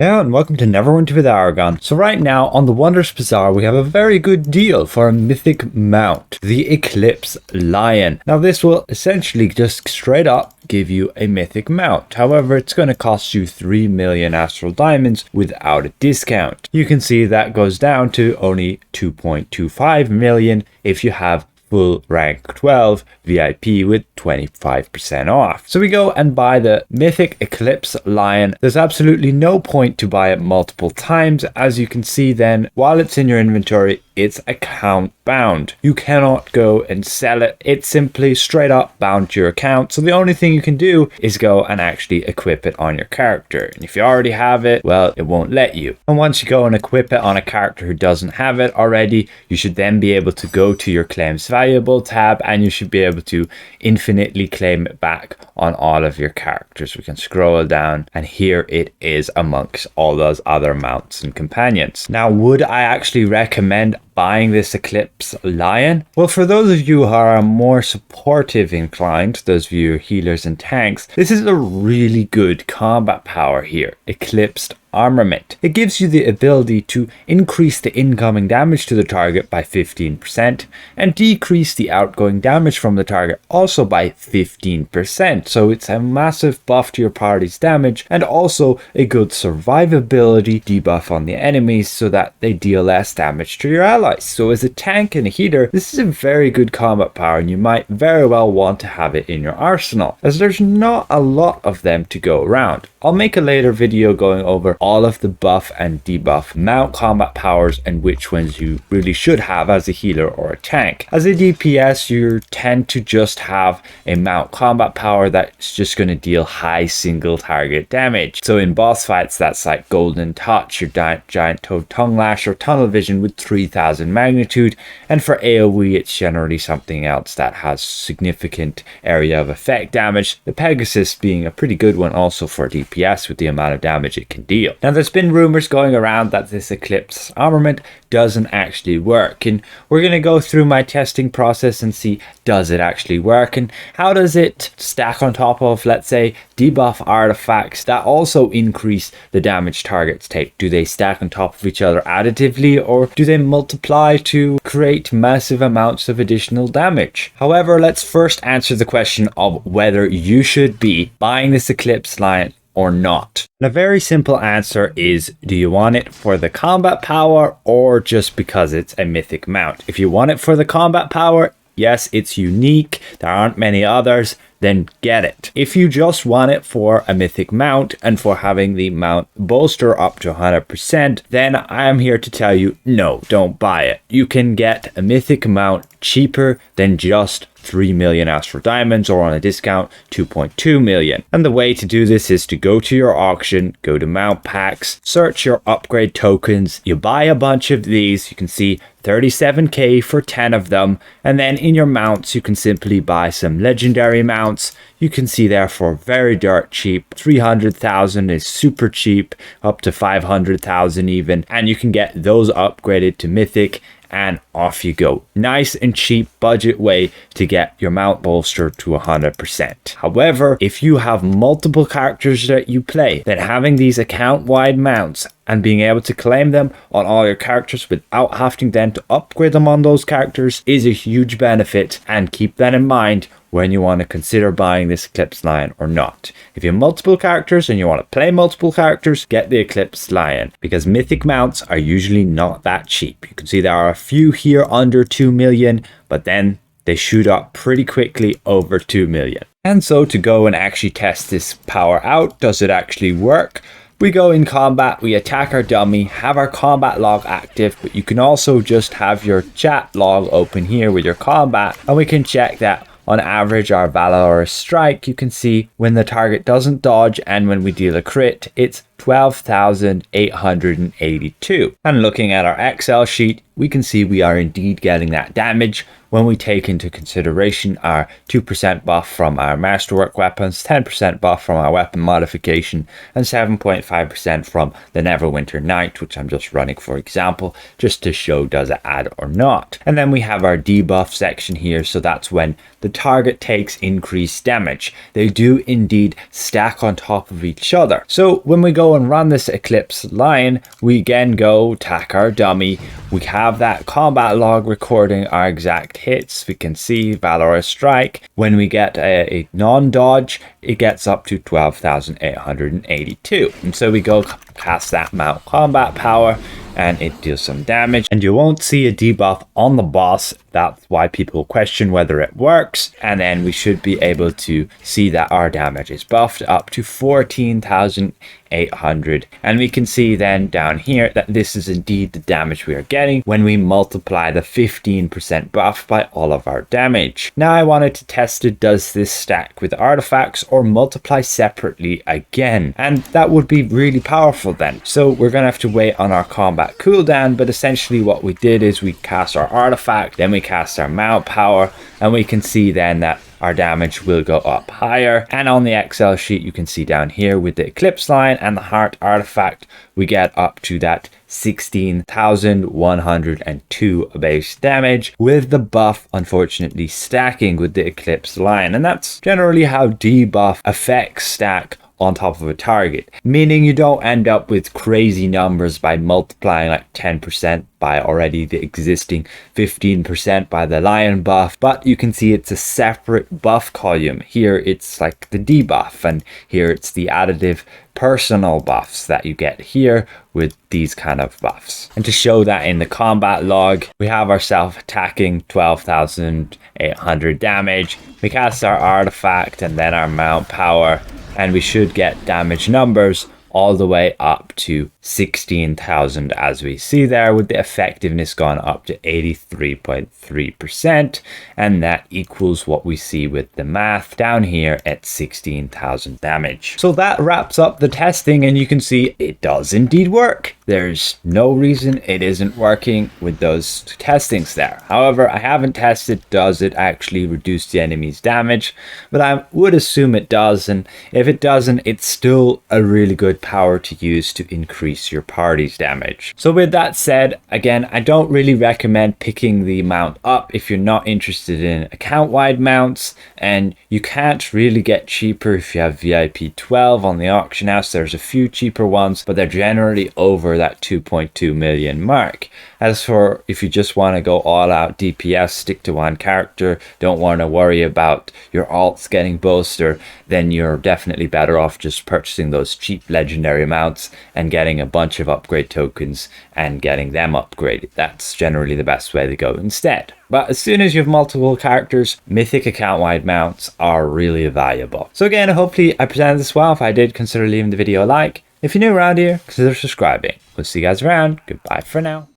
Yeah, and welcome to Neverwinter with Aragon. So right now on the Wondrous Bazaar we have a very good deal for a mythic mount, the Eclipse Lion. Now this will essentially just straight up give you a mythic mount. However, it's going to cost you 3 million astral diamonds without a discount. You can see that goes down to only 2.25 million if you have full rank 12 VIP with 25% off. So we go and buy the mythic Eclipse Lion. There's absolutely no point to buy it multiple times. As you can see then, while it's in your inventory, it's account bound. You cannot go and sell it. It's simply straight up bound to your account. So the only thing you can do is go and actually equip it on your character. And if you already have it, well, it won't let you. And once you go and equip it on a character who doesn't have it already, you should then be able to go to your claims valuable tab and you should be able to infinitely claim it back on all of your characters. We can scroll down and here it is amongst all those other mounts and companions. Now, would I actually recommend buying this Eclipse Lion? Well, for those of you who are more supportive inclined, those of you who are healers and tanks, this is a really good combat power here, Eclipsed Armament. It gives you the ability to increase the incoming damage to the target by 15% and decrease the outgoing damage from the target also by 15%. So it's a massive buff to your party's damage and also a good survivability debuff on the enemies so that they deal less damage to your allies. So as a tank and a healer, this is a very good combat power and you might very well want to have it in your arsenal as there's not a lot of them to go around. I'll make a later video going over all of the buff and debuff mount combat powers and which ones you really should have as a healer or a tank. As a DPS, you tend to just have a mount combat power that's just going to deal high single target damage. So in boss fights, that's like Golden Touch, your Giant Toad Tongue Lash, or Tunnel Vision with 3000 magnitude. And for AoE, it's generally something else that has significant area of effect damage. The Pegasus being a pretty good one also for DPS with the amount of damage it can deal. Now, there's been rumors going around that this Eclipse armament doesn't actually work, and we're going to go through my testing process and see, does it actually work and how does it stack on top of, let's say, debuff artifacts that also increase the damage targets take? Do they stack on top of each other additively, or do they multiply to create massive amounts of additional damage? However, let's first answer the question of whether you should be buying this Eclipse Lion or not. And a very simple answer is, do you want it for the combat power or just because it's a mythic mount? If you want it for the combat power, yes, it's unique, there aren't many others, then get it. If you just want it for a mythic mount and for having the mount bolster up to 100%, then I am here to tell you, no, don't buy it. You can get a mythic mount cheaper than just 3 million astral diamonds, or on a discount 2.2 million. And the way to do this is to go to your auction, go to mount packs, search your upgrade tokens, you buy a bunch of these, you can see 37k for 10 of them, and then in your mounts you can simply buy some legendary mounts. You can see there for very dirt cheap, 300,000 is super cheap, up to 500,000 even, and you can get those upgraded to mythic and off you go. Nice and cheap budget way to get your mount bolster to 100%. However, if you have multiple characters that you play, then having these account-wide mounts and being able to claim them on all your characters without having then to upgrade them on those characters is a huge benefit, and keep that in mind when you want to consider buying this Eclipse Lion or not. If you have multiple characters and you want to play multiple characters, get the Eclipse Lion, because mythic mounts are usually not that cheap. You can see there are a few here under 2 million, but then they shoot up pretty quickly over 2 million. And so to go and actually test this power out, does it actually work? We go in combat, we attack our dummy, have our combat log active, but you can also just have your chat log open here with your combat, and we can check that on average our Valorous Strike, you can see when the target doesn't dodge and when we deal a crit, it's 12,882. And looking at our Excel sheet, we can see we are indeed getting that damage when we take into consideration our 2% buff from our masterwork weapons, 10% buff from our weapon modification, and 7.5% from the Neverwinter Knight, which I'm just running for example, just to show does it add or not. And then we have our debuff section here, so that's when the target takes increased damage. They do indeed stack on top of each other. So when we go go and run this Eclipse line, we again go attack our dummy. We have that combat log recording our exact hits. We can see Valorous Strike. When we get a non-dodge, it gets up to 12,882. And so we go cast that mount combat power, and it deals some damage. And you won't see a debuff on the boss. That's why people question whether it works. And then we should be able to see that our damage is buffed up to 14,800. And we can see then down here that this is indeed the damage we are getting when we multiply the 15% buff by all of our damage. Now I wanted to test it. Does this stack with artifacts or multiply separately again? And that would be really powerful then. So we're going to have to wait on our combat cooldown. But essentially what we did is we cast our artifact, then we cast our mount power, and we can see then that our damage will go up higher. And on the Excel sheet, you can see down here with the Eclipse line and the heart artifact, we get up to that 16,102 base damage, with the buff unfortunately stacking with the Eclipse line. And that's generally how debuff effects stack on top of a target, meaning you don't end up with crazy numbers by multiplying like 10% by already the existing 15% by the lion buff, but you can see it's a separate buff column. Here it's like the debuff, and here it's the additive personal buffs that you get here with these kind of buffs. And to show that in the combat log, we have ourselves attacking 12,800 damage. We cast our artifact and then our mount power, and we should get damage numbers all the way up to 16,000, as we see there, with the effectiveness gone up to 83.3%, and that equals what we see with the math down here at 16,000 damage. So that wraps up the testing, and you can see it does indeed work. There's no reason it isn't working with those testings there. However, I haven't tested does it actually reduce the enemy's damage, but I would assume it does, and if it doesn't, it's still a really good power to use to increase your party's damage. So with that said, again, I don't really recommend picking the mount up if you're not interested in account-wide mounts, and you can't really get cheaper if you have VIP 12 on the auction house. There's a few cheaper ones, but they're generally over that 2.2 million mark. As for if you just want to go all out DPS, stick to one character, don't want to worry about your alts getting bolster, then you're definitely better off just purchasing those cheap legendary mounts and getting a bunch of upgrade tokens and getting them upgraded. That's generally the best way to go instead. But as soon as you have multiple characters, mythic account-wide mounts are really valuable. So again, hopefully I presented this well. If I did, consider leaving the video a like. If you're new around here, consider subscribing. We'll see you guys around. Goodbye for now.